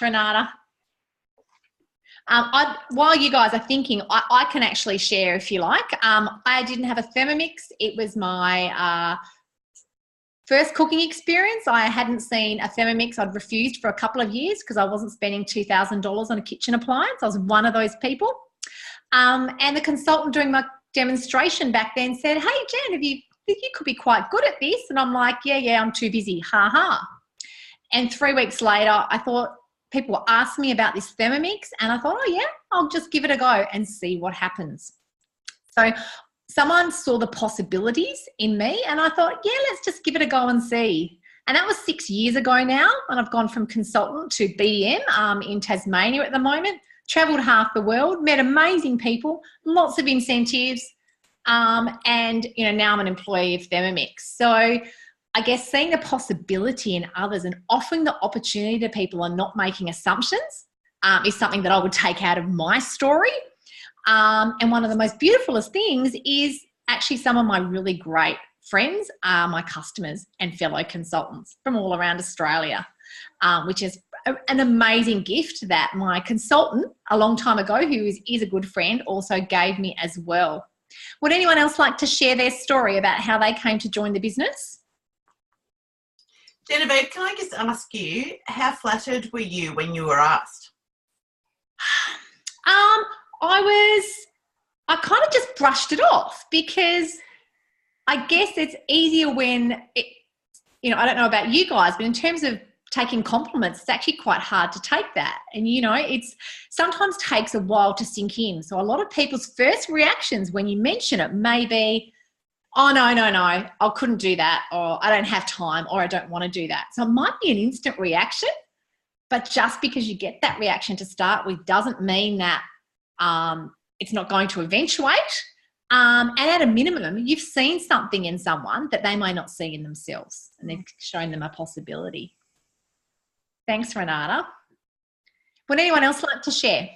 Renata. While you guys are thinking, I can actually share if you like. I didn't have a Thermomix. It was my first cooking experience. I hadn't seen a Thermomix. I'd refused for a couple of years because I wasn't spending $2,000 on a kitchen appliance. I was one of those people. And the consultant doing my demonstration back then said, "Hey, Jen, you could be quite good at this." And I'm like, yeah, I'm too busy. Ha ha. And 3 weeks later, I thought, people were asking me about this Thermomix, and I thought, oh yeah, I'll just give it a go and see what happens. So someone saw the possibilities in me, and I thought, yeah, let's just give it a go and see. And that was 6 years ago now, and I've gone from consultant to BDM in Tasmania at the moment, travelled half the world, met amazing people, lots of incentives, and now I'm an employee of Thermomix. So I guess seeing the possibility in others and offering the opportunity to people and not making assumptions is something that I would take out of my story. And one of the most beautifulest things is actually some of my really great friends are my customers and fellow consultants from all around Australia, which is an amazing gift that my consultant a long time ago, who is a good friend, also gave me as well. Would anyone else like to share their story about how they came to join the business? Genevieve, can I just ask you, how flattered were you when you were asked? I kind of just brushed it off because I guess it's easier when, I don't know about you guys, but in terms of taking compliments, it's actually quite hard to take that. And, it's sometimes takes a while to sink in. So a lot of people's first reactions when you mention it may be, oh, no, I couldn't do that, or I don't have time, or I don't want to do that. So it might be an instant reaction, but just because you get that reaction to start with doesn't mean that it's not going to eventuate. And at a minimum, you've seen something in someone that they may not see in themselves, and they've shown them a possibility. Thanks, Renata. Would anyone else like to share?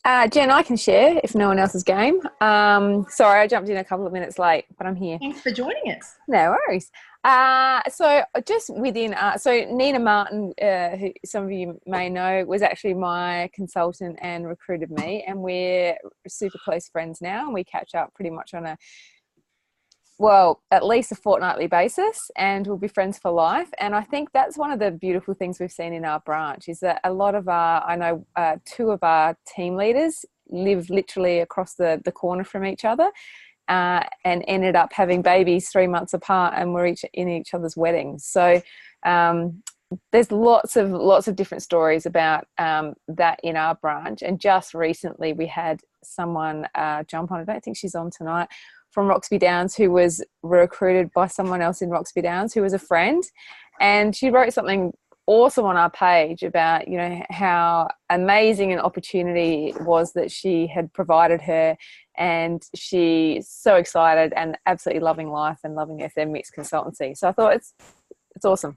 Jen, I can share if no one else is game. Sorry, I jumped in a couple of minutes late, but I'm here. Thanks for joining us. No worries. So just within, so Nina Martin, who some of you may know, was actually my consultant and recruited me, and we're super close friends now, and we catch up pretty much on at least a fortnightly basis, and we'll be friends for life. And I think that's one of the beautiful things we've seen in our branch is that a lot of two of our team leaders live literally across the corner from each other, and ended up having babies 3 months apart, and we're in each other's weddings. So there's lots of different stories about that in our branch. And just recently we had someone jump on, I don't think she's on tonight, from Roxby Downs, who was recruited by someone else in Roxby Downs who was a friend, and she wrote something awesome on our page about how amazing an opportunity it was that she had provided her, and she's so excited and absolutely loving life and loving her Thermomix consultancy. So I thought it's awesome.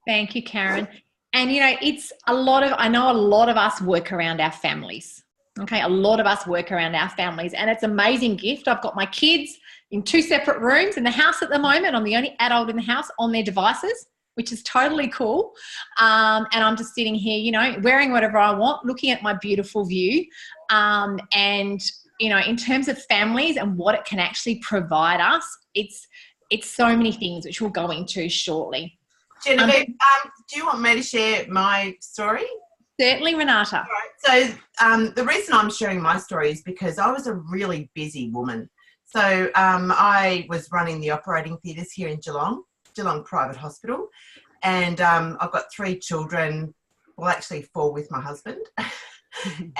Thank you, Karen. And it's I know a lot of us work around our families. Okay, a lot of us work around our families, and it's an amazing gift. I've got my kids in 2 separate rooms in the house at the moment. I'm the only adult in the house on their devices, which is totally cool. And I'm just sitting here, wearing whatever I want, looking at my beautiful view. And, in terms of families and what it can actually provide us, it's so many things, which we'll go into shortly. Genevieve, do you want me to share my story? Certainly, Renata. All right. So the reason I'm sharing my story is because I was a really busy woman. So I was running the operating theatres here in Geelong Private Hospital, and I've got 3 children, well actually 4 with my husband.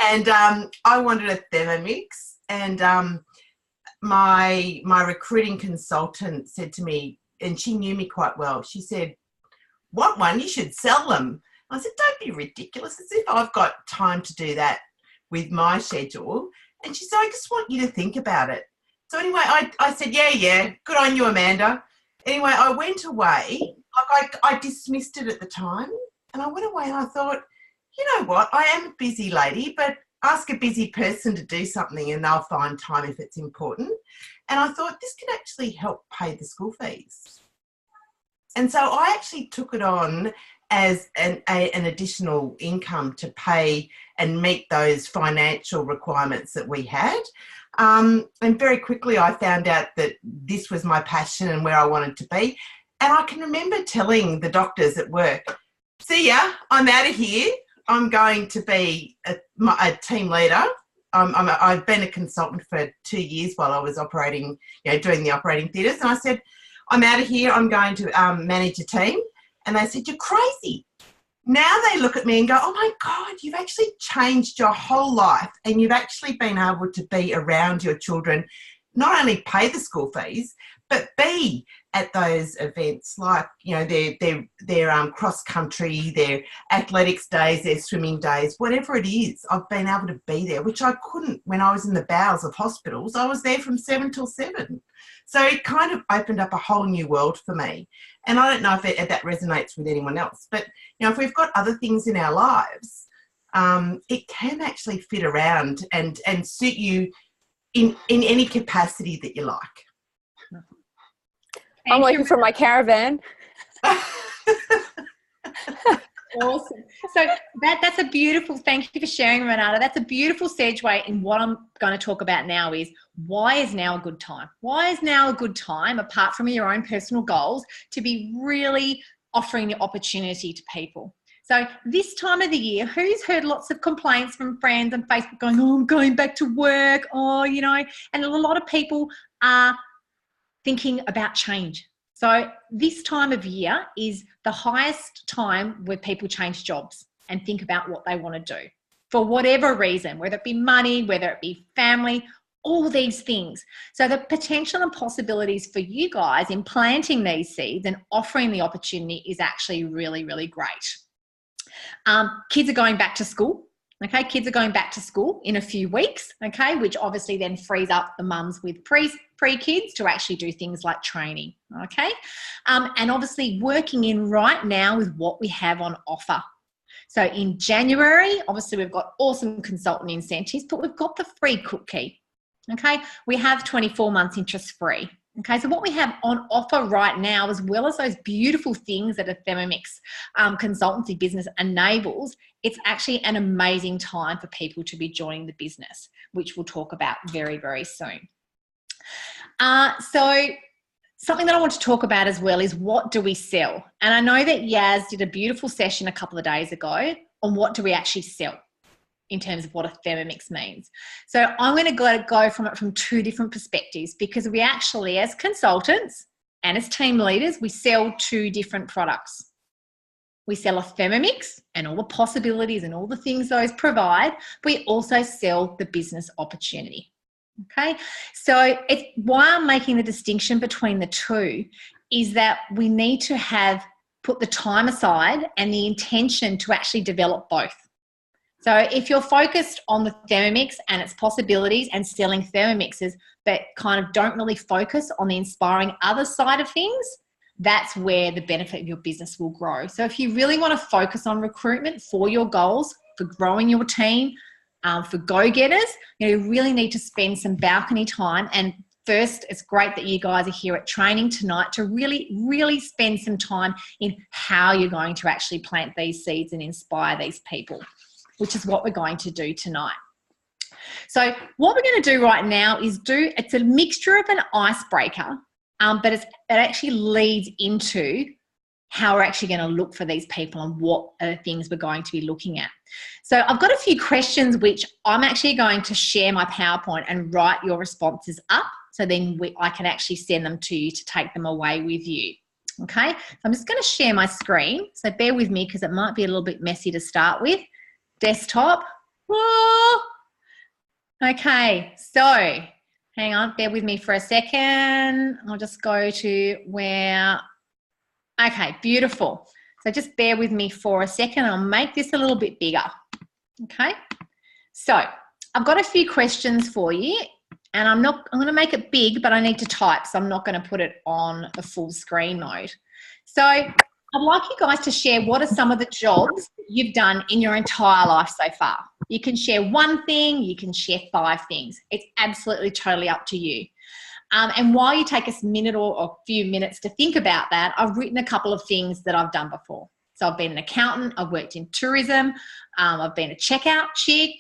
And I wanted a Thermomix, and my recruiting consultant said to me, and she knew me quite well, she said, "Want one? You should sell them." I said, "Don't be ridiculous. As if I've got time to do that with my schedule." And she said, "I just want you to think about it." So anyway, I said, yeah, good on you, Amanda. Anyway, I went away. I dismissed it at the time, and I went away and I thought, you know what? I am a busy lady, but ask a busy person to do something and they'll find time if it's important. And I thought this can actually help pay the school fees. And so I actually took it on as an additional income to pay and meet those financial requirements that we had. And very quickly I found out that this was my passion and where I wanted to be. And I can remember telling the doctors at work, see ya, I'm out of here. I'm going to be a team leader. I've been a consultant for 2 years while I was operating, doing the operating theatres. And I said, I'm out of here. I'm going to manage a team. And they said, you're crazy. Now they look at me and go, oh my God, you've actually changed your whole life and you've actually been able to be around your children, not only pay the school fees, but be at those events like, their cross country, their athletics days, their swimming days, whatever it is, I've been able to be there, which I couldn't when I was in the bowels of hospitals. I was there from 7 till 7. So it kind of opened up a whole new world for me. And I don't know if that resonates with anyone else, but if we've got other things in our lives, it can actually fit around and suit you in any capacity that you like. I'm working from my caravan. Awesome. So that's a beautiful, thank you for sharing, Renata. That's a beautiful segue in what I'm going to talk about now is why is now a good time? Why is now a good time, apart from your own personal goals, to be really offering the opportunity to people? So this time of the year, who's heard lots of complaints from friends and Facebook going, oh, I'm going back to work, and a lot of people are thinking about change. So this time of year is the highest time where people change jobs and think about what they want to do for whatever reason, whether it be money, whether it be family, all these things. So the potential and possibilities for you guys in planting these seeds and offering the opportunity is actually really, really great. Kids are going back to school. Okay, kids are going back to school in a few weeks, okay, which obviously then frees up the mums with pre-kids to actually do things like training, okay? And obviously working in right now with what we have on offer. So in January, obviously we've got awesome consultant incentives, but we've got the free cookie, okay? We have 24 months interest free. Okay, so what we have on offer right now, as well as those beautiful things that a Thermomix consultancy business enables, it's actually an amazing time for people to be joining the business, which we'll talk about very, very soon. So something that I want to talk about as well is what do we sell? And I know that Yaz did a beautiful session a couple of days ago on what do we actually sell in terms of what a Thermomix means. So I'm going to go from it from two different perspectives, because we actually, as consultants and as team leaders, we sell two different products. We sell a Thermomix and all the possibilities and all the things those provide. We also sell the business opportunity. Okay, so why I'm making the distinction between the two is that we need to put the time aside and the intention to actually develop both. So if you're focused on the Thermomix and its possibilities and selling Thermomixes, but kind of don't really focus on the inspiring other side of things, that's where the benefit of your business will grow. So if you really want to focus on recruitment for your goals, for growing your team, for go-getters, you really need to spend some balcony time. And first, it's great that you guys are here at training tonight to really, really spend some time in how you're going to actually plant these seeds and inspire these people, which is what we're going to do tonight. So what we're going to do right now is it's a mixture of an icebreaker, but it actually leads into how we're actually going to look for these people and what are the things we're going to be looking at. So I've got a few questions which I'm actually going to share my PowerPoint and write your responses up, so then I can actually send them to you to take them away with you. Okay, so I'm just going to share my screen, so bear with me because it might be a little bit messy to start with. Desktop. Whoa. Okay, so hang on, bear with me for a second. I'll just go to where, okay, beautiful. So just bear with me for a second. I'll make this a little bit bigger. Okay, so I've got a few questions for you, and I'm going to make it big, but I need to type, so I'm not going to put it on a full screen mode. So I'd like you guys to share what are some of the jobs you've done in your entire life so far. You can share one thing, you can share 5 things. It's absolutely totally up to you. And while you take a minute or a few minutes to think about that, I've written a couple of things that I've done before. So I've been an accountant, I've worked in tourism, I've been a checkout chick,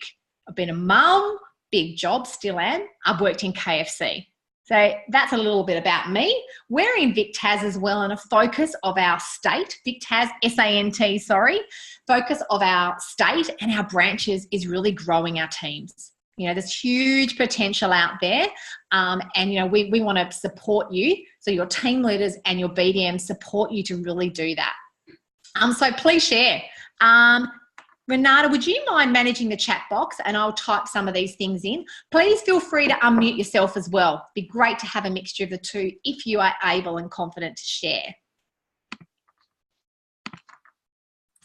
I've been a mum, big job, still am. I've worked in KFC. So that's a little bit about me. We're in VicTas as well, and a focus of our state, VicTas, S-A-N-T, sorry, focus of our state and our branches is really growing our teams. You know, there's huge potential out there, and, you know, we want to support you. So your team leaders and your BDMs support you to really do that. So please share. Renata, would you mind managing the chat box, and I'll type some of these things in. Please feel free to unmute yourself as well. It'd be great to have a mixture of the two if you are able and confident to share.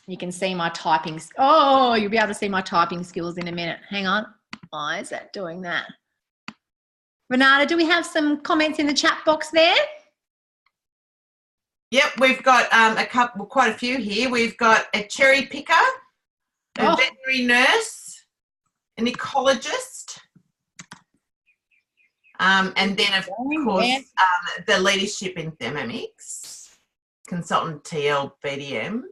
You can see my typing. Oh, you'll be able to see my typing skills in a minute. Hang on. Why is that doing that? Renata, do we have some comments in the chat box there? Yep, we've got quite a few here. We've got a cherry picker, a veterinary nurse, an ecologist, and then of course the leadership in Thermomix, consultant TL BDM,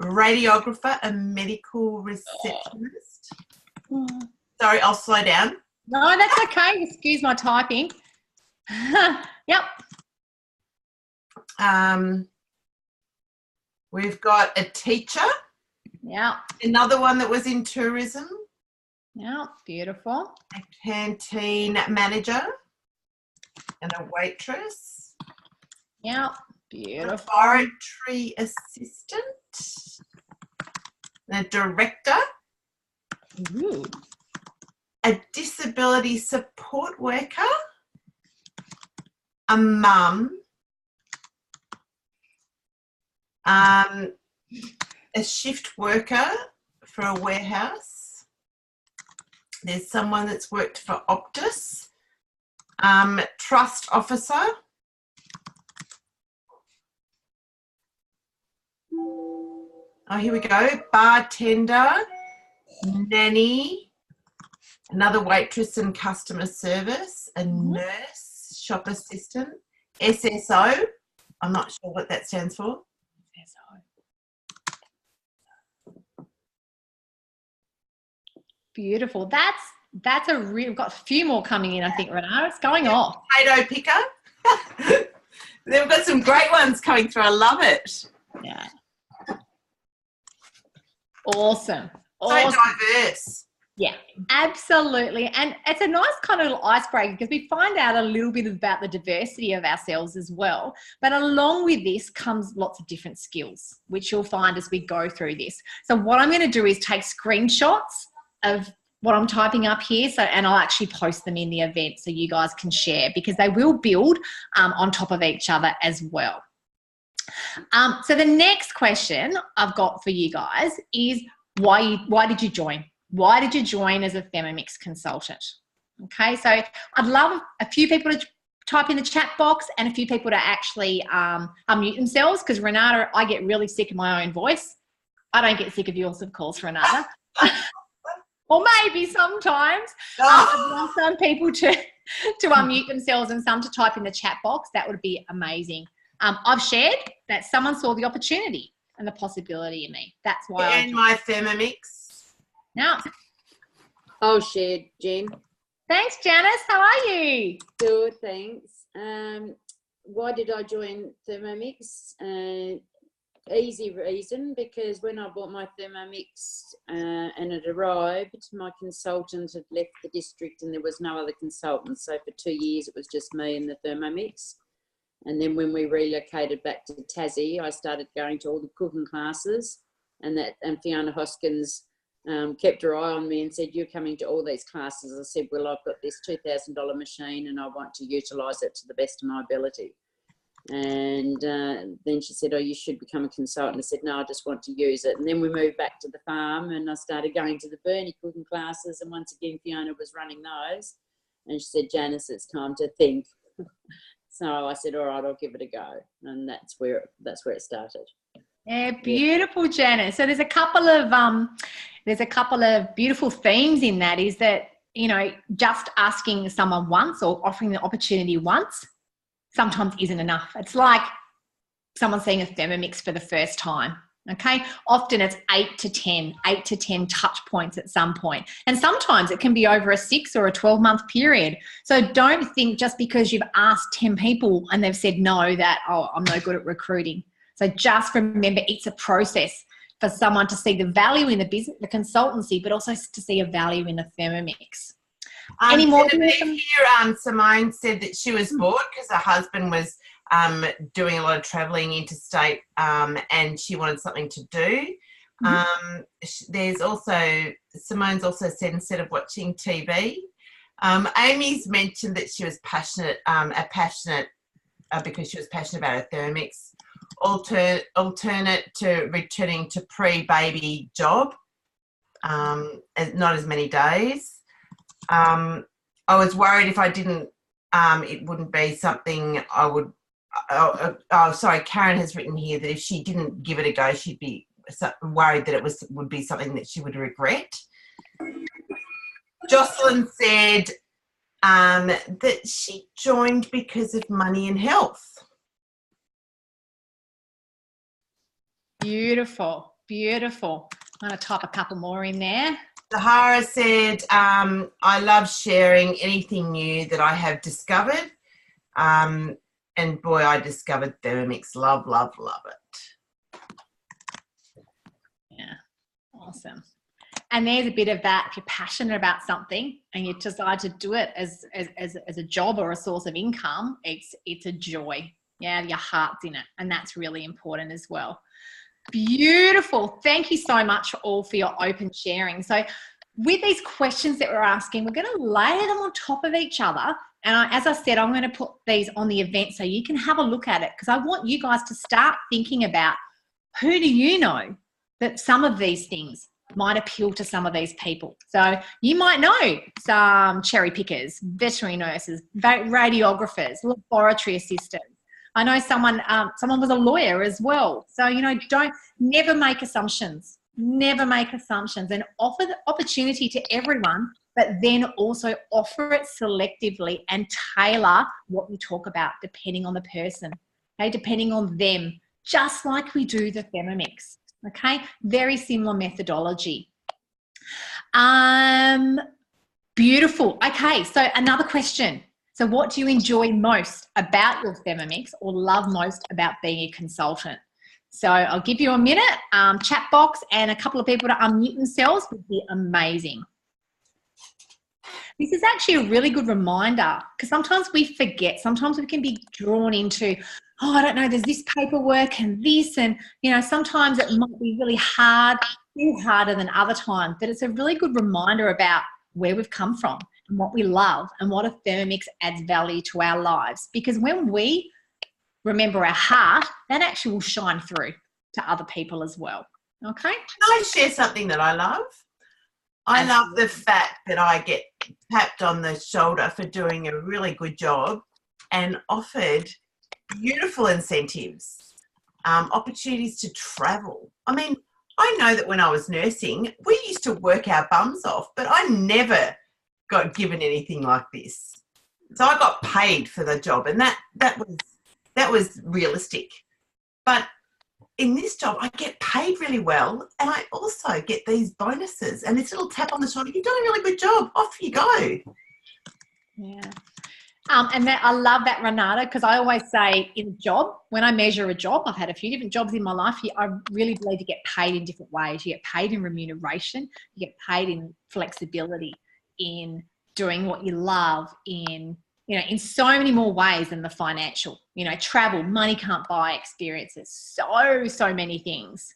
radiographer, a medical receptionist. Sorry, I'll slow down. No, that's okay. Excuse my typing. Yep. We've got a teacher. Yeah. Another one that was in tourism. Yeah, beautiful. A canteen manager and a waitress. Yeah, beautiful. A laboratory assistant. A director. Ooh. A disability support worker. A mum. A shift worker for a warehouse. There's someone that's worked for Optus. Trust officer. Oh, here we go. Bartender, nanny, another waitress and customer service, a nurse, shop assistant, SSO. I'm not sure what that stands for. Beautiful. That's a real. We've got a few more coming in, I think, Renata. It's going off. Potato picker. They've got some great ones coming through. I love it. Yeah. Awesome. So diverse. Yeah, absolutely. And it's a nice kind of little icebreaker because we find out a little bit about the diversity of ourselves as well. But along with this comes lots of different skills, which you'll find as we go through this. So what I'm going to do is take screenshots of what I'm typing up here, and I'll actually post them in the event so you guys can share, because they will build on top of each other as well. So the next question I've got for you guys is why did you join? Why did you join as a Thermomix consultant? Okay, so I'd love a few people to type in the chat box and a few people to actually unmute themselves, because Renata, I get really sick of my own voice. I don't get sick of yours, of course, Renata. Or maybe sometimes. I'd love some people to unmute themselves and some to type in the chat box. That would be amazing. I've shared that someone saw the opportunity and the possibility in me. That's why And my Thermomix. Now, I'll share, Jen. thanks, Janice. How are you? Good, thanks. Why did I join Thermomix? Easy reason, because when I bought my Thermomix and it arrived, my consultant had left the district and there was no other consultant. So for 2 years, it was just me and the Thermomix. And then when we relocated back to Tassie, I started going to all the cooking classes, and Fiona Hoskins kept her eye on me and said, "You're coming to all these classes." I said, "Well, I've got this $2,000 machine and I want to utilise it to the best of my ability." And then she said, "Oh, you should become a consultant." I said, "No, I just want to use it." And then we moved back to the farm and I started going to the Burnie cooking classes, and once again Fiona was running those, and she said, "Janice, it's time to think." So I said, "All right, I'll give it a go," and that's where it started. Yeah, beautiful, Janice. So there's a couple of beautiful themes in that. Is that you know, just asking someone once or offering the opportunity once sometimes isn't enough. It's like someone seeing a Thermomix for the first time. Okay, often it's 8 to 10 touch points at some point. And sometimes it can be over a 6 or a 12-month period. So don't think just because you've asked 10 people and they've said no that, oh, I'm no good at recruiting. So just remember, it's a process for someone to see the value in the business, the consultancy, but also to see a value in the Thermomix. Any more? Here, Simone said that she was bored because her husband was doing a lot of travelling interstate, and she wanted something to do. There's also, Simone's also said, instead of watching TV. Amy's mentioned that she was passionate, because she was passionate about her Thermomix. Alternate to returning to pre-baby job, not as many days. I was worried if I didn't, it wouldn't be something I would. Sorry, Karen has written here that if she didn't give it a go, she'd be worried that it would be something that she would regret. Jocelyn said that she joined because of money and health. Beautiful, beautiful. I'm going to type a couple more in there. Sahara said, I love sharing anything new that I have discovered. And boy, I discovered Thermomix. Love, love, love it. Yeah, awesome. And there's a bit of that. If you're passionate about something and you decide to do it as a job or a source of income, it's a joy. Yeah, your heart's in it. And that's really important as well. Beautiful. Thank you so much all for your open sharing. So with these questions that we're asking, we're going to layer them on top of each other. And as I said, I'm going to put these on the event so you can have a look at it, because I want you guys to start thinking about, who do you know that some of these things might appeal to some of these people. So you might know some cherry pickers, veterinary nurses, radiographers, laboratory assistants. I know someone was a lawyer as well. So, you know, never make assumptions. Never make assumptions, and offer the opportunity to everyone, but then also offer it selectively and tailor what you talk about depending on the person, okay, depending on them, just like we do the Thermomix, okay? Very similar methodology. Beautiful. Okay, so another question. So what do you enjoy most about your Thermomix or love most about being a consultant? So I'll give you a minute, chat box, and a couple of people to unmute themselves would be amazing. This is actually a really good reminder, because sometimes we forget, sometimes we can be drawn into, oh, I don't know, there's this paperwork and this, and, you know, sometimes it might be really hard, harder than other times, but it's a really good reminder about where we've come from and what we love and what a Thermomix adds value to our lives. Because when we remember our heart, that actually will shine through to other people as well. Okay? Can I share something that I love? I love the fact that I get tapped on the shoulder for doing a really good job and offered beautiful incentives, opportunities to travel. I mean, I know that when I was nursing, we used to work our bums off, but I never got given anything like this. So I got paid for the job, and that was realistic. But in this job, I get paid really well, and I also get these bonuses and this little tap on the shoulder. You've done a really good job. Off you go. Yeah. And that, I love that, Renata, because I always say in a job, when I measure a job, I've had a few different jobs in my life. I really believe you get paid in different ways. You get paid in remuneration. You get paid in flexibility, in doing what you love, in, you know, in so many more ways than the financial. You know, travel, money can't buy experiences, so many things.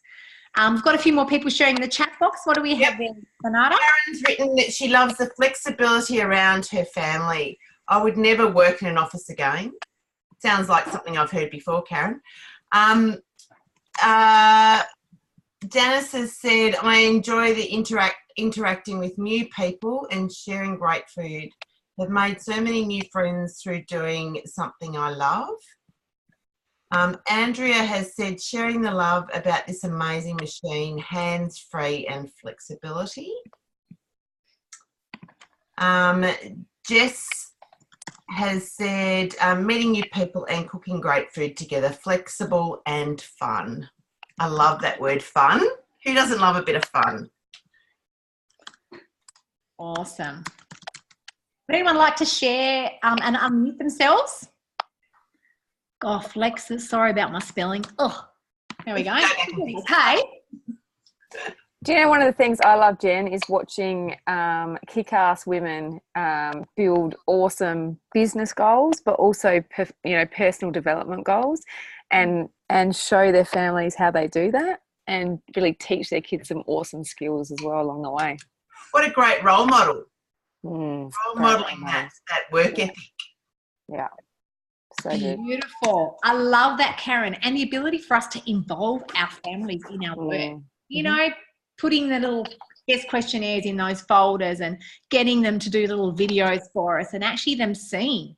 We've got a few more people sharing in the chat box. What do we have there, Renata? Karen's written that she loves the flexibility around her family. I would never work in an office again. Sounds like something I've heard before, Karen. Janice has said, I enjoy the interacting with new people and sharing great food. I've made so many new friends through doing something I love. Andrea has said, sharing the love about this amazing machine, hands-free and flexibility. Jess has said, meeting new people and cooking great food together, flexible and fun. I love that word, fun. Who doesn't love a bit of fun? Awesome. Would anyone like to share and unmute themselves? Oh, flexes. Sorry about my spelling. Oh, there we go. Okay. Do you know one of the things I love, Jen, is watching kick-ass women build awesome business goals, but also personal development goals, and show their families how they do that, and really teach their kids some awesome skills as well along the way. What a great role model. Role modelling that work ethic. Yeah. So good. Beautiful. I love that, Karen, and the ability for us to involve our families in our work. You know, putting the little guest questionnaires in those folders and getting them to do little videos for us, and actually them seeing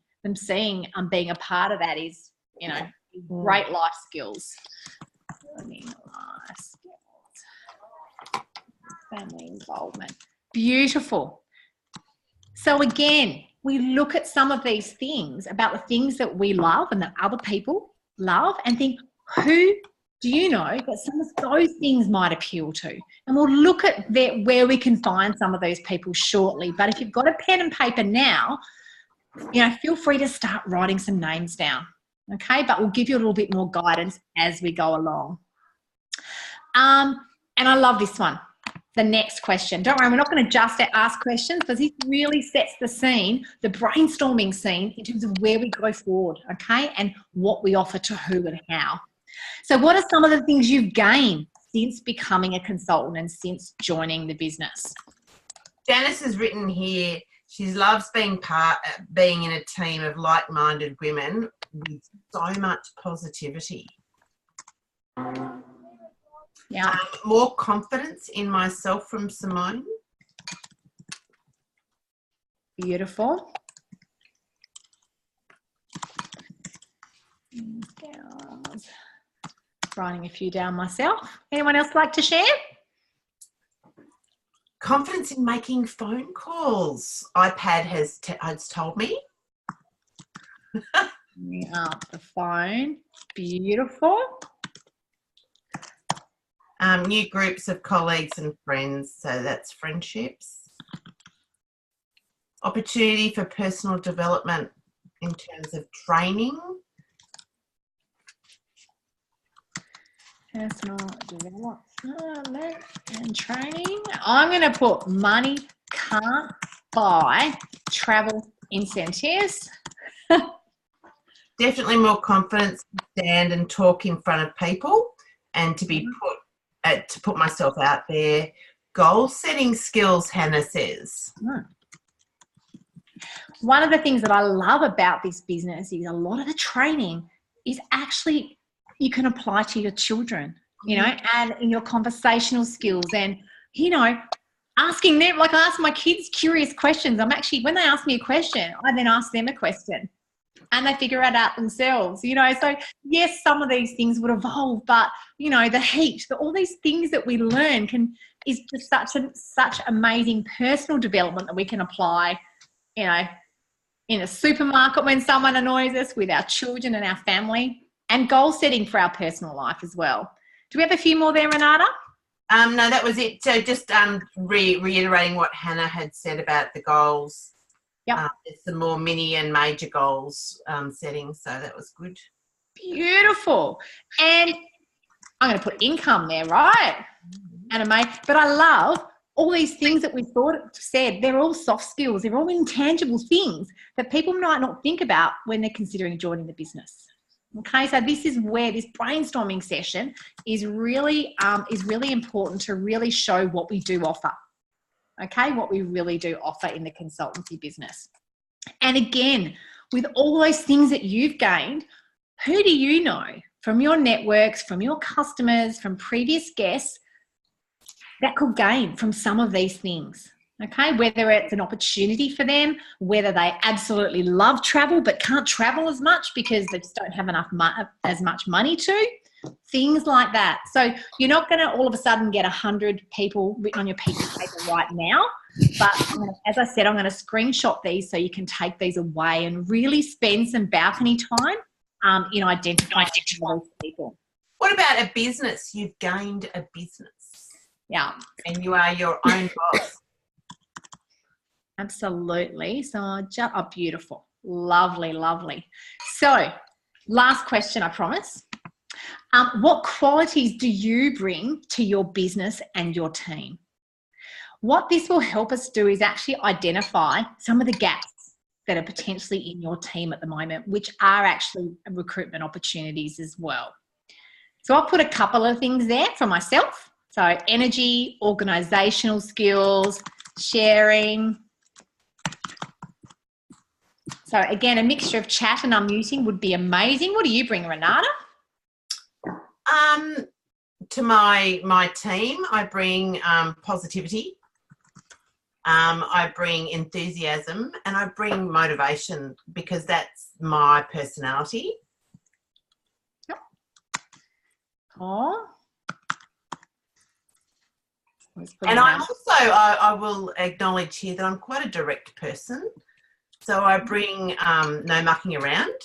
being a part of that is, great life skills. Family involvement. Beautiful. So again, we look at some of these things about the things that we love and that other people love, and think, who do you know that some of those things might appeal to? And we'll look at where we can find some of those people shortly. But if you've got a pen and paper now, feel free to start writing some names down. Okay, but we'll give you a little bit more guidance as we go along. And I love this one. The next question. Don't worry, we're not going to just ask questions, because this really sets the scene, the brainstorming scene, in terms of where we go forward, okay, and what we offer to who and how. So what are some of the things you've gained since becoming a consultant and since joining the business? Janice has written here, she loves being in a team of like-minded women with so much positivity. Yeah. More confidence in myself from Simone. Beautiful. Writing a few down myself. Anyone else like to share? Confidence in making phone calls. iPad has told me. Bring up the phone. Beautiful. New groups of colleagues and friends, so that's friendships. Opportunity for personal development in terms of training. Personal development and training. I'm going to put money can't buy travel incentives. Definitely more confidence to stand and talk in front of people and to be to put myself out there. Goal setting skills, Hannah says. One of the things that I love about this business is a lot of the training is actually you can apply to your children, and in your conversational skills, and, asking them, like I ask my kids curious questions. When they ask me a question, I then ask them a question and they figure it out themselves, So yes, some of these things would evolve, but, the heat, all these things that we learn is just such amazing personal development that we can apply, in a supermarket when someone annoys us, with our children and our family, and goal setting for our personal life as well. Do we have a few more there, Renata? No, that was it. So just reiterating what Hannah had said about the goals. Yep. It's the more mini and major goals setting, so that was good. Beautiful. And I'm going to put income there, right? But I love all these things that we said. They're all soft skills. They're all intangible things that people might not think about when they're considering joining the business. Okay, so this is where this brainstorming session is really important to really show what we do offer. Okay, what we really do offer in the consultancy business. And again, with all those things that you've gained, who do you know from your networks, from your customers, from previous guests that could gain from some of these things? Okay, whether it's an opportunity for them, whether they absolutely love travel but can't travel as much because they just don't have as much money to, Things like that. So you're not going to all of a sudden get 100 people written on your piece of paper right now. But as I said, I'm going to screenshot these so you can take these away and really spend some balcony time in identifying those people. What about a business? You've gained a business. Yeah. And you are your own boss. Absolutely. So, beautiful. Lovely, lovely. So, last question, I promise. What qualities do you bring to your business and your team? What this will help us do is actually identify some of the gaps that are potentially in your team at the moment, which are actually recruitment opportunities as well. So I'll put a couple of things there for myself. So energy, organisational skills, sharing. So again, a mixture of chat and unmuting would be amazing. What do you bring, Renata? To my team, I bring positivity. I bring enthusiasm, and I bring motivation because that's my personality. Yep. Oh. And I'm also, I will acknowledge here that I'm quite a direct person. So I bring no mucking around,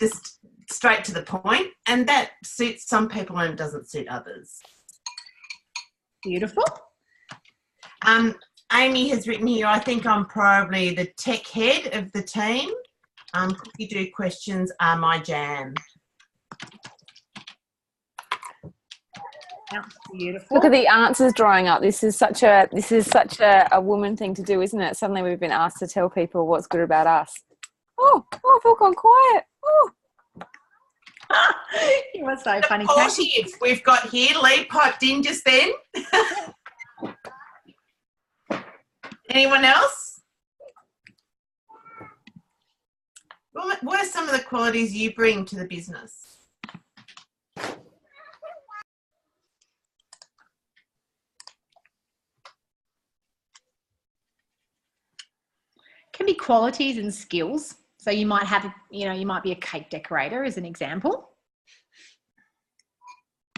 just straight to the point, and that suits some people and doesn't suit others. Beautiful. Amy has written here, I think I'm probably the tech head of the team. Cookie do questions are my jam. Yeah, beautiful. Look at the answers drying up. This is such a woman thing to do, isn't it? Suddenly we've been asked to tell people what's good about us. Oh, I've all gone quiet. Oh. You were so funny. Supportive we've got here. Lee piped in just then. Anyone else? What are some of the qualities you bring to the business? Can be qualities and skills. So you might have, you might be a cake decorator as an example.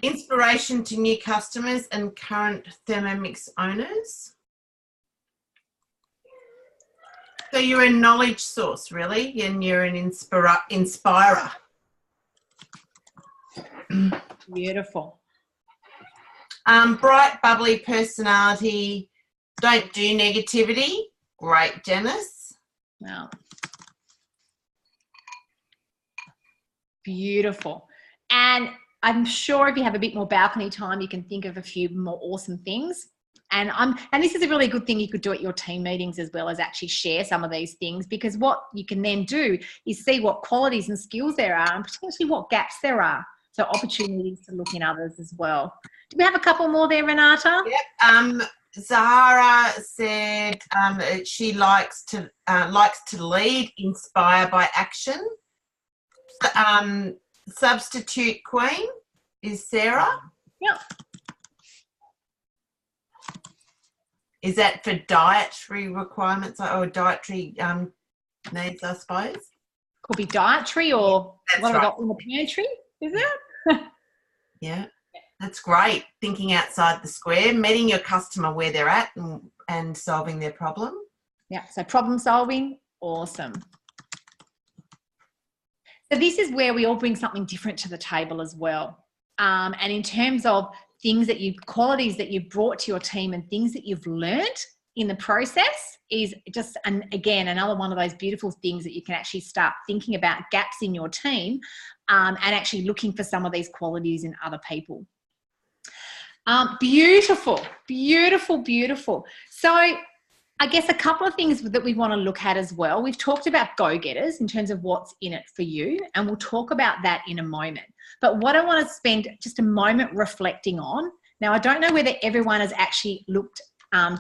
Inspiration to new customers and current Thermomix owners. So you're a knowledge source, really, and you're an inspirer. Beautiful. Bright, bubbly personality. Don't do negativity. Great, Janice. Wow. Beautiful. And I'm sure if you have a bit more balcony time, you can think of a few more awesome things. And this is a really good thing you could do at your team meetings as well, as actually share some of these things, because what you can then do is see what qualities and skills there are and potentially what gaps there are. So opportunities to look in others as well. Do we have a couple more there, Renata? Yep. Zahara said she likes to lead, inspire by action. Substitute queen is Sarah. Yep. Is that for dietary requirements or dietary needs, I suppose? Could be dietary or That's what right. have I got in the pantry, is it? Yeah, that's great. Thinking outside the square, meeting your customer where they're at and solving their problem. Yeah, so problem solving, awesome. So this is where we all bring something different to the table as well. And in terms of qualities that you've brought to your team and things that you've learned in the process is just, and again, another one of those beautiful things that you can actually start thinking about gaps in your team and actually looking for some of these qualities in other people. Beautiful, beautiful, beautiful. So I guess a couple of things that we want to look at as well. We've talked about go-getters in terms of what's in it for you, and we'll talk about that in a moment. But what I want to spend just a moment reflecting on, now I don't know whether everyone has actually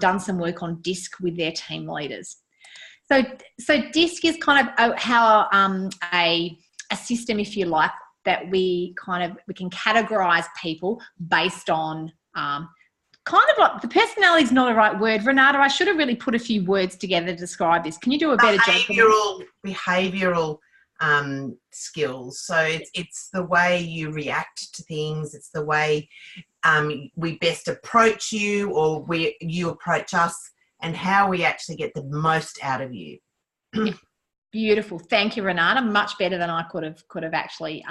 done some work on DISC with their team leaders. So DISC is kind of how a system, if you like, that we can categorize people based on kind of like, the personality is not a right word. Renata, I should have really put a few words together to describe this. Can you do a better job? Behavioural skills. So it's the way you react to things. It's the way we best approach you, or you approach us, and how we actually get the most out of you. Beautiful. Thank you, Renata. Much better than I could have actually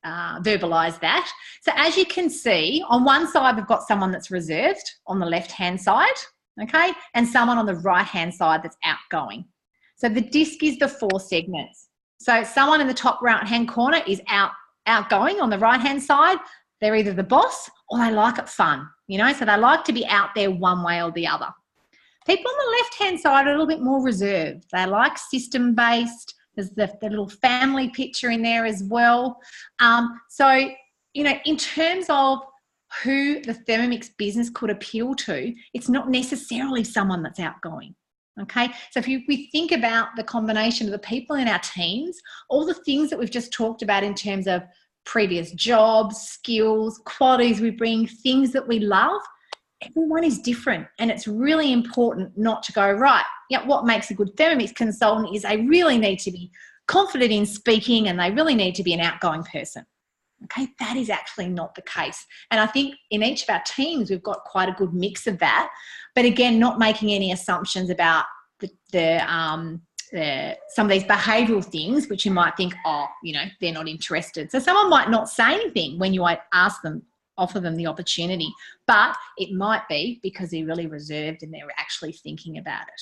verbalized that. So as you can see, on one side, we've got someone that's reserved on the left-hand side, okay, and someone on the right-hand side that's outgoing. So the disc is the 4 segments. So someone in the top right-hand corner is outgoing. On the right-hand side, they're either the boss or they like it fun, you know, so they like to be out there one way or the other. People on the left-hand side are a little bit more reserved. They like system-based. There's the little family picture in there as well. So, you know, in terms of who the Thermomix business could appeal to, it's not necessarily someone that's outgoing. Okay, so if we think about the combination of the people in our teams, all the things that we've just talked about in terms of previous jobs, skills, qualities we bring, things that we love, everyone is different. And it's really important not to go, right, yeah, what makes a good Thermomix consultant is they really need to be confident in speaking and they really need to be an outgoing person. Okay, that is actually not the case. And I think in each of our teams, we've got quite a good mix of that. But again, not making any assumptions about some of these behavioural things, which you might think, oh, you know, they're not interested. So someone might not say anything when you offer them the opportunity, but it might be because they're really reserved and they're actually thinking about it.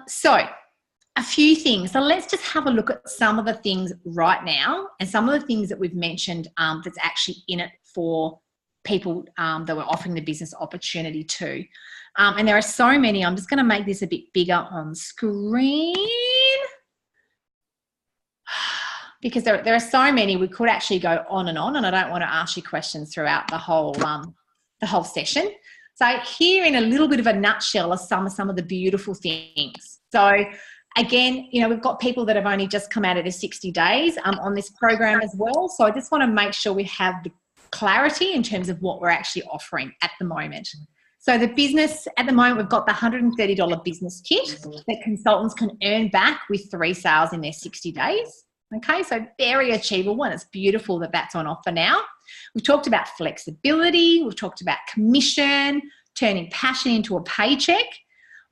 So a few things. So let's just have a look at some of the things right now and some of the things that we've mentioned that's actually in it for people that we're offering the business opportunity to. And there are so many. I'm just going to make this a bit bigger on screen because there are so many. We could actually go on, and I don't want to ask you questions throughout the whole session. So here in a little bit of a nutshell are some of the beautiful things. So again, you know, we've got people that have only just come out of their 60 days on this program as well. So I just want to make sure we have the clarity in terms of what we're actually offering at the moment. So the business, at the moment, we've got the $130 business kit that consultants can earn back with 3 sales in their 60 days. Okay, so very achievable, and it's beautiful that that's on offer now. We've talked about flexibility. We've talked about commission, turning passion into a paycheck.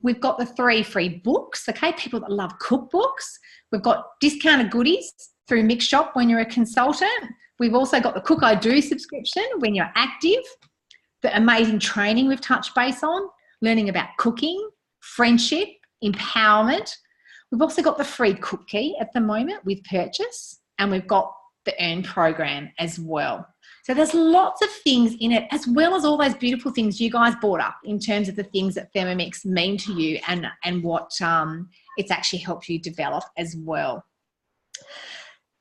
We've got the 3 free books, okay, people that love cookbooks. We've got discounted goodies through Mix Shop when you're a consultant. We've also got the Cook I Do subscription when you're active. The amazing training we've touched base on, learning about cooking, friendship, empowerment. We've also got the free cookie at the moment with purchase, and we've got the Earn program as well. So there's lots of things in it, as well as all those beautiful things you guys brought up in terms of the things that Thermomix mean to you and what it's actually helped you develop as well.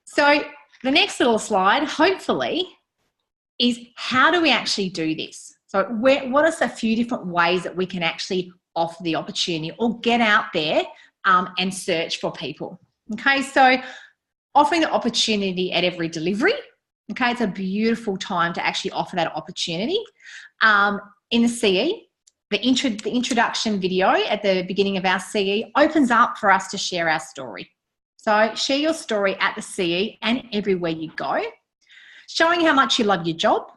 So the next little slide, hopefully, is how do we actually do this? So what are a few different ways that we can actually offer the opportunity or get out there and search for people? Okay, so offering the opportunity at every delivery. Okay, it's a beautiful time to actually offer that opportunity. In the CE, the introduction video at the beginning of our CE opens up for us to share our story. So share your story at the CE and everywhere you go, showing how much you love your job.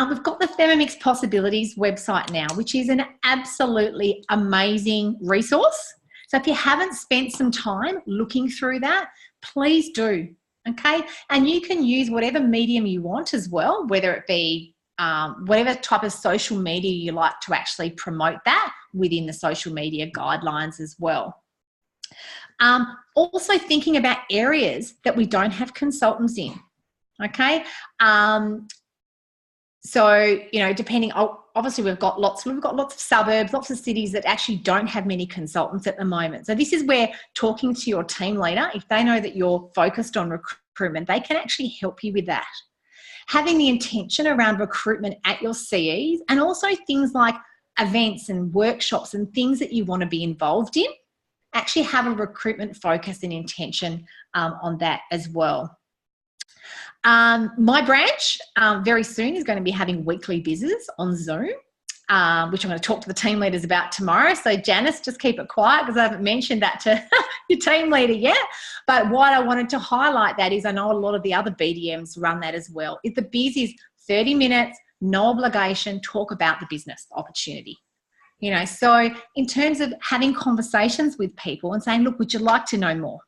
We've got the Thermomix Possibilities website now, which is an absolutely amazing resource. So if you haven't spent some time looking through that, please do, okay? And you can use whatever medium you want as well, whether it be whatever type of social media you like to actually promote that within the social media guidelines as well. Also thinking about areas that we don't have consultants in, okay? So, you know, depending, obviously we've got lots of suburbs, lots of cities that actually don't have many consultants at the moment. So this is where talking to your team leader, if they know that you're focused on recruitment, they can actually help you with that. Having the intention around recruitment at your CEs, and also things like events and workshops and things that you want to be involved in, actually have a recruitment focus and intention on that as well. My branch very soon is going to be having weekly business on Zoom. which I'm going to talk to the team leaders about tomorrow. So Janice, just keep it quiet because I haven't mentioned that to your team leader yet. But what I wanted to highlight that is I know a lot of the other BDMs run that as well. If the biz is 30 minutes, no obligation, talk about the business opportunity. You know, so in terms of having conversations with people and saying, look, would you like to know more?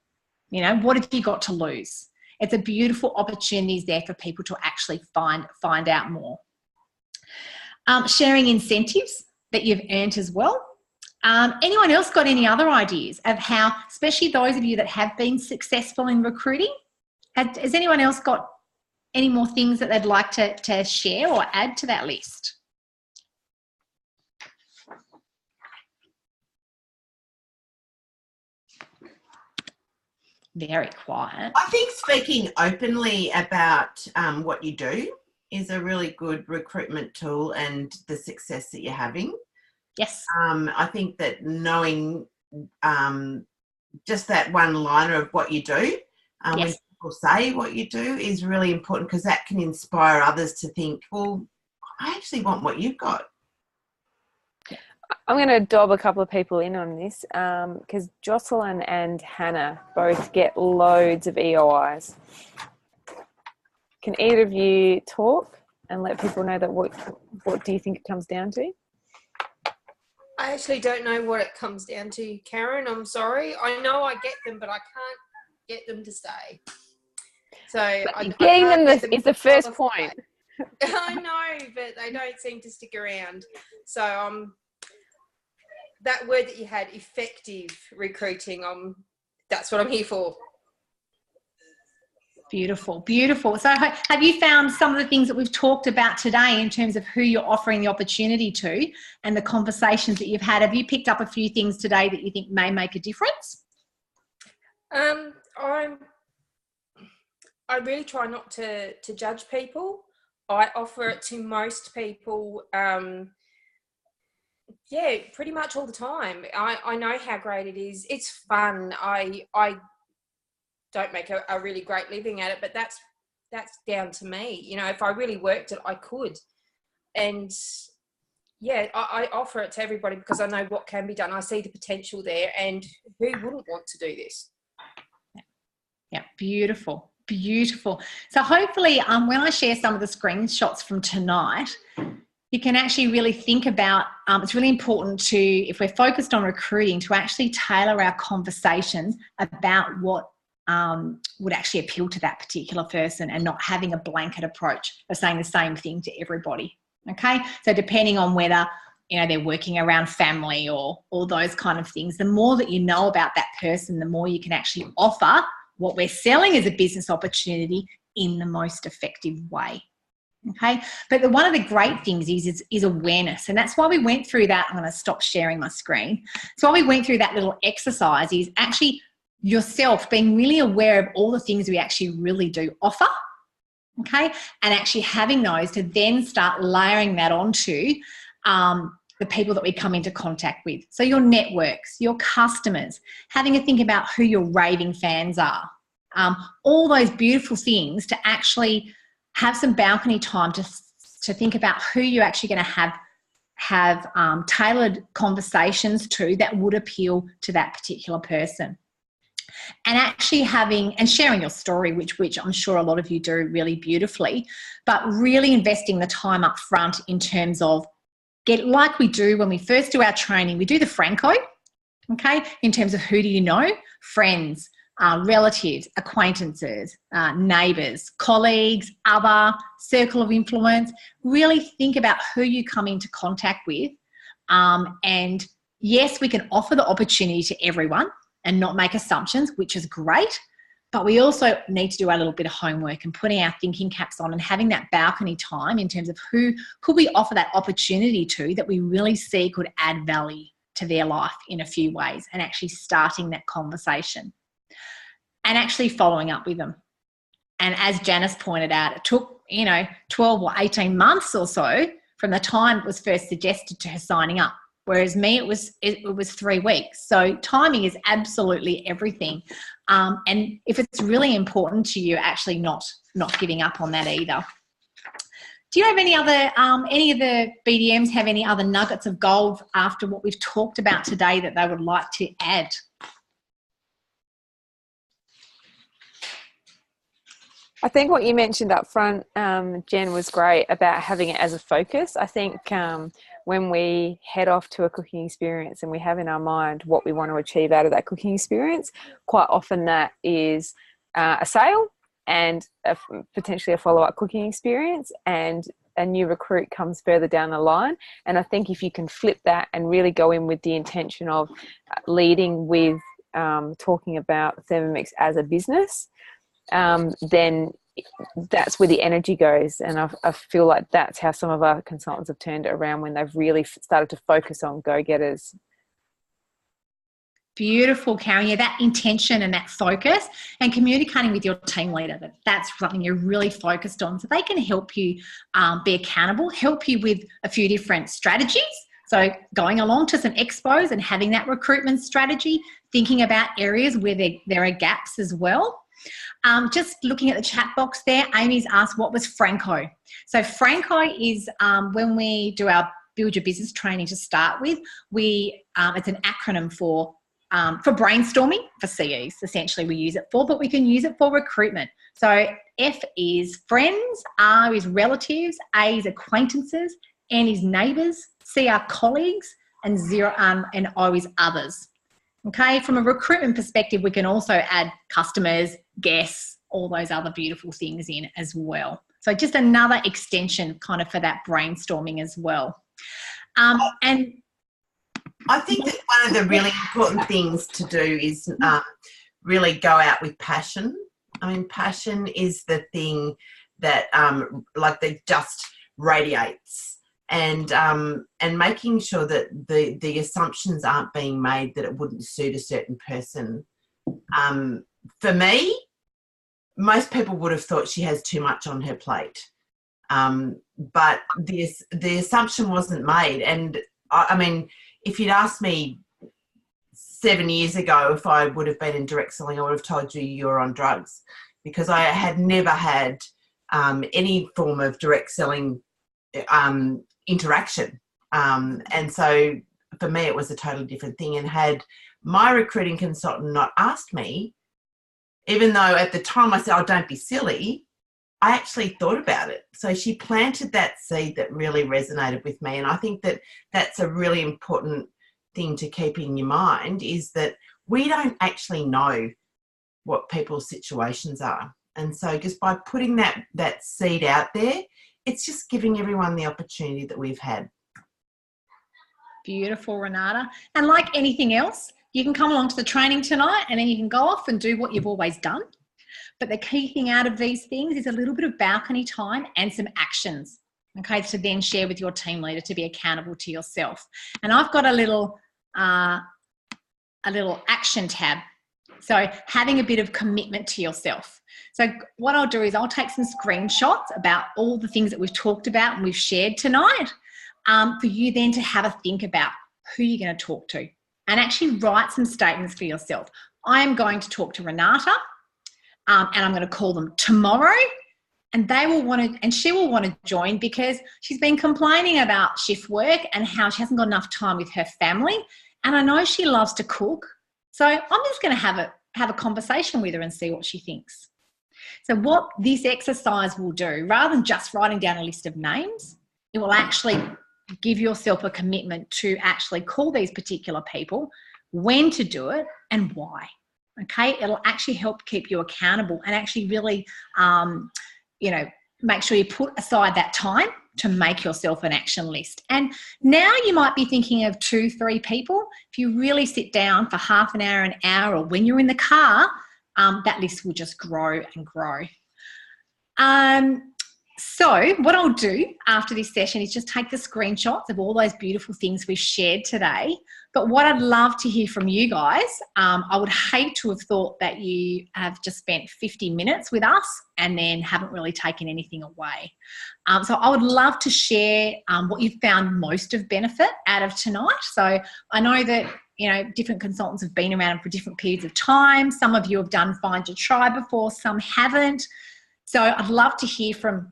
You know, what have you got to lose? It's a beautiful opportunity there for people to actually find out more. Sharing incentives that you've earned as well. Anyone else got any other ideas of how, especially those of you that have been successful in recruiting, has anyone else got any more things that they'd like to share or add to that list? Very quiet. I think speaking openly about what you do is a really good recruitment tool and the success that you're having. Yes. I think that knowing just that one liner of what you do, when people say what you do, is really important because that can inspire others to think, well, I actually want what you've got. I'm going to dob a couple of people in on this because Jocelyn and Hannah both get loads of EOIs. Can either of you talk and let people know that what do you think it comes down to? I actually don't know what it comes down to, Karen. I'm sorry. I know I get them, but I can't get them to stay. So getting them is the first point. I know, but they don't seem to stick around. So that word that you had, effective recruiting, that's what I'm here for. Beautiful, beautiful. So have you found some of the things that we've talked about today in terms of who you're offering the opportunity to and the conversations that you've had? Have you picked up a few things today that you think may make a difference? I really try not to judge people. I offer it to most people, pretty much all the time. I know how great it is. It's fun. I don't make a really great living at it, but that's down to me. You know, if I really worked it, I could. And I offer it to everybody because I know what can be done. I see the potential there, and who wouldn't want to do this? Yeah, beautiful, beautiful. So hopefully when I share some of the screenshots from tonight, you can actually really think about, it's really important to, if we're focused on recruiting, to actually tailor our conversations about what would actually appeal to that particular person and not having a blanket approach of saying the same thing to everybody. Okay, so depending on whether, you know, they're working around family or all those kind of things, the more that you know about that person, the more you can actually offer what we're selling as a business opportunity in the most effective way. Okay, but one of the great things is awareness, and that's why we went through that. I'm going to stop sharing my screen. So why we went through that little exercise is actually yourself being really aware of all the things we actually really do offer, okay, and actually having those to then start layering that onto the people that we come into contact with. So your networks, your customers, having a think about who your raving fans are, all those beautiful things to actually have some balcony time to think about who you're actually going to have tailored conversations to that would appeal to that particular person. And actually having and sharing your story, which I'm sure a lot of you do really beautifully, but really investing the time up front in terms of like we do when we first do our training, we do the Franco, okay, in terms of who do you know, friends, relatives, acquaintances, neighbours, colleagues, other circle of influence. Really think about who you come into contact with. And yes, we can offer the opportunity to everyone and not make assumptions, which is great. But we also need to do our little bit of homework and putting our thinking caps on and having that balcony time in terms of who could we offer that opportunity to that we really see could add value to their life in a few ways, and actually starting that conversation and actually following up with them. And as Janice pointed out, it took, 12 or 18 months or so from the time it was first suggested to her signing up. Whereas me, it was 3 weeks. So timing is absolutely everything. And if it's really important to you, actually not giving up on that either. Do you have any of the BDMs have any other nuggets of gold after what we've talked about today that they would like to add? I think what you mentioned up front, Jen, was great about having it as a focus. I think when we head off to a cooking experience and we have in our mind what we want to achieve out of that cooking experience, quite often that is a sale and potentially a follow-up cooking experience, and a new recruit comes further down the line. And I think if you can flip that and really go in with the intention of leading with talking about Thermomix as a business, then that's where the energy goes. And I feel like that's how some of our consultants have turned it around when they've really started to focus on go-getters. Beautiful, Karen. Yeah, that intention and that focus, and communicating with your team leader that's something you're really focused on, so they can help you be accountable, help you with a few different strategies. So going along to some expos and having that recruitment strategy, thinking about areas where there are gaps as well. Just looking at the chat box there, Amy's asked, what was Franco? So Franco is when we do our Build Your Business training to start with, it's an acronym for brainstorming, for CEs, essentially we use it for, but we can use it for recruitment. So F is friends, R is relatives, A is acquaintances, N is neighbours, C are colleagues, and and O is others. Okay, from a recruitment perspective, we can also add customers, guests, all those other beautiful things in as well. So just another extension kind of for that brainstorming as well. And I think that one of the really important things to do is really go out with passion. I mean, passion is the thing that that just radiates, and making sure that the assumptions aren't being made that it wouldn't suit a certain person. For me, most people would have thought she has too much on her plate, but the assumption wasn't made. And I mean, if you'd asked me 7 years ago if I would have been in direct selling, I would have told you you're on drugs, because I had never had any form of direct selling interaction. And so for me, it was a totally different thing. And had my recruiting consultant not asked me, even though at the time I said, oh, don't be silly, I actually thought about it. So she planted that seed that really resonated with me. And I think that that's a really important thing to keep in your mind, is that we don't actually know what people's situations are. And so just by putting that seed out there, it's just giving everyone the opportunity that we've had. Beautiful, Renata. And like anything else, you can come along to the training tonight and then you can go off and do what you've always done. But the key thing out of these things is a little bit of balcony time and some actions, okay, to then share with your team leader to be accountable to yourself. And I've got a little action tab. So having a bit of commitment to yourself. So what I'll do is I'll take some screenshots about all the things that we've talked about and we've shared tonight, for you then to have a think about who you're going to talk to, and actually write some statements for yourself. I am going to talk to Renata. And I'm going to call them tomorrow, and they will want to, and she will want to join, because she's been complaining about shift work and how she hasn't got enough time with her family. And I know she loves to cook. So I'm just going to have a conversation with her and see what she thinks. So what this exercise will do, rather than just writing down a list of names, it will actually give yourself a commitment to actually call these particular people, when to do it and why. Okay, it'll actually help keep you accountable and actually really, make sure you put aside that time to make yourself an action list. And now you might be thinking of 2-3 people. If you really sit down for half an hour, or when you're in the car, that list will just grow and grow. So what I'll do after this session is just take the screenshots of all those beautiful things we've shared today. But what I'd love to hear from you guys, I would hate to have thought that you have just spent 50 minutes with us and then haven't really taken anything away. So I would love to share what you've found most of benefit out of tonight. So I know that, different consultants have been around for different periods of time. Some of you have done Find Your Tribe before, some haven't. So I'd love to hear from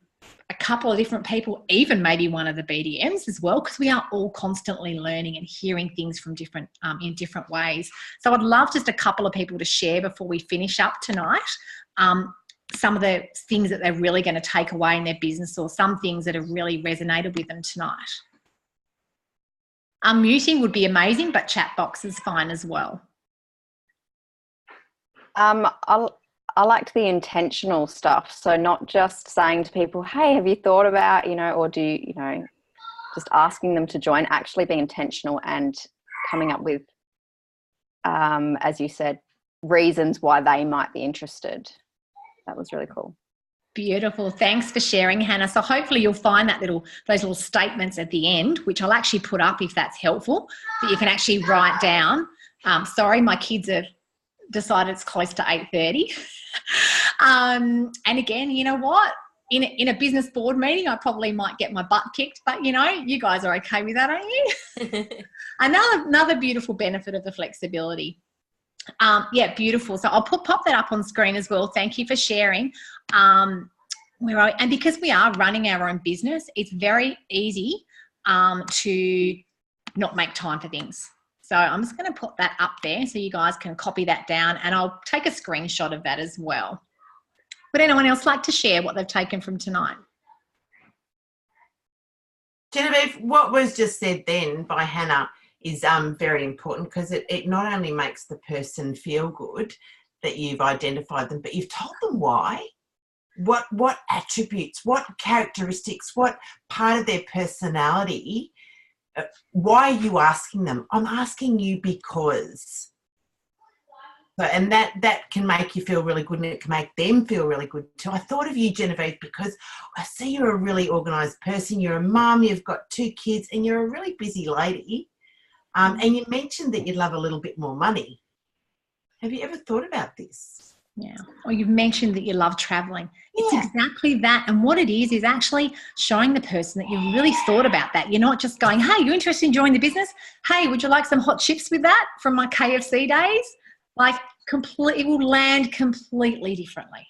a couple of different people, even maybe one of the BDMs as well, because we are all constantly learning and hearing things from different in different ways. So I'd love just a couple of people to share before we finish up tonight, some of the things that they're really going to take away in their business, or some things that have really resonated with them tonight. Unmuting would be amazing, but chat box is fine as well. I liked the intentional stuff. So not just saying to people, hey, have you thought about, or do you, just asking them to join, actually be intentional and coming up with, as you said, reasons why they might be interested. That was really cool. Beautiful. Thanks for sharing, Hannah. So hopefully you'll find those little statements at the end, which I'll actually put up if that's helpful, that you can actually write down. Sorry, my kids have decided it's close to 8:30. And again, you know what? In a business board meeting, I probably might get my butt kicked, but you guys are okay with that, aren't you? Another beautiful benefit of the flexibility. Yeah, beautiful. So I'll pop that up on screen as well. Thank you for sharing. And because we are running our own business, it's very easy to not make time for things. So I'm just going to put that up there so you guys can copy that down, and I'll take a screenshot of that as well. Would anyone else like to share what they've taken from tonight? Genevieve, what was just said then by Hannah is very important, because it not only makes the person feel good that you've identified them, but you've told them why. What attributes, what characteristics, what part of their personality. Why are you asking them? I'm asking you because. So, and that can make you feel really good, and it can make them feel really good too. I thought of you, Genevieve, because I see you're a really organised person. You're a mum, you've got 2 kids, and you're a really busy lady. And you mentioned that you'd love a little bit more money. Have you ever thought about this? Yeah. Or you've mentioned that you love traveling. It's exactly that. And what it is actually showing the person that you really thought about that. You're not just going, hey, you interested in joining the business? Hey, would you like some hot chips with that from my KFC days? Like, it will land completely differently.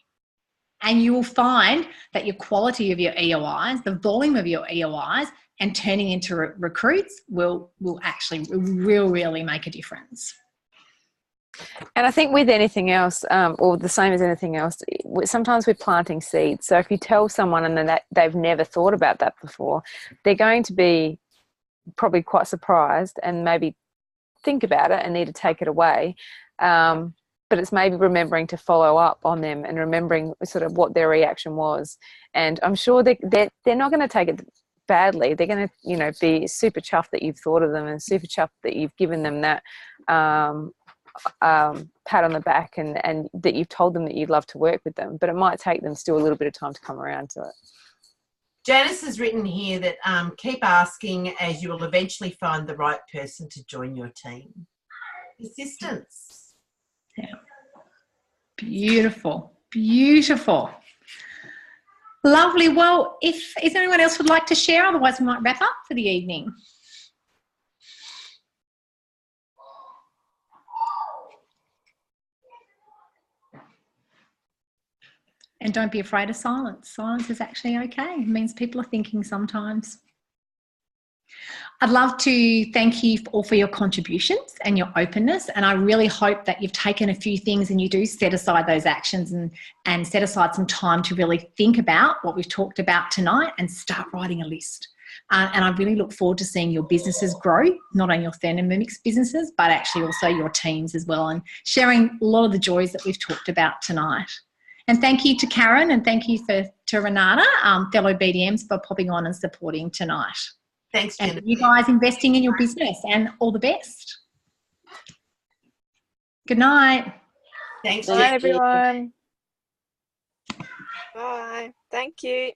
And you will find that your quality of your EOIs, the volume of your EOIs, and turning into recruits will really make a difference. And I think with anything else, or the same as anything else, sometimes we're planting seeds. So if you tell someone and then they've never thought about that before, they're going to be probably quite surprised and maybe think about it and need to take it away. But it's maybe remembering to follow up on them and remembering sort of what their reaction was. And I'm sure they're not going to take it badly. They're going to, be super chuffed that you've thought of them, and super chuffed that you've given them that pat on the back, and that you've told them that you'd love to work with them. But it might take them still a little bit of time to come around to it. Janice has written here that keep asking, as you will eventually find the right person to join your team. Persistence. Yeah. Beautiful. Lovely. Well, is anyone else would like to share? Otherwise, we might wrap up for the evening. And don't be afraid of silence. Silence is actually okay. It means people are thinking sometimes. I'd love to thank you all for your contributions and your openness, and I really hope that you've taken a few things and you do set aside those actions and set aside some time to really think about what we've talked about tonight and start writing a list. And I really look forward to seeing your businesses grow, not only your Thermomix businesses, but actually also your teams as well, and sharing a lot of the joys that we've talked about tonight. And thank you to Karen, and thank you to Renata, fellow BDMs, for popping on and supporting tonight. Thanks, Jennifer. And you guys investing in your business, and all the best. Good night. Thanks, Bye, everyone. Bye. Thank you.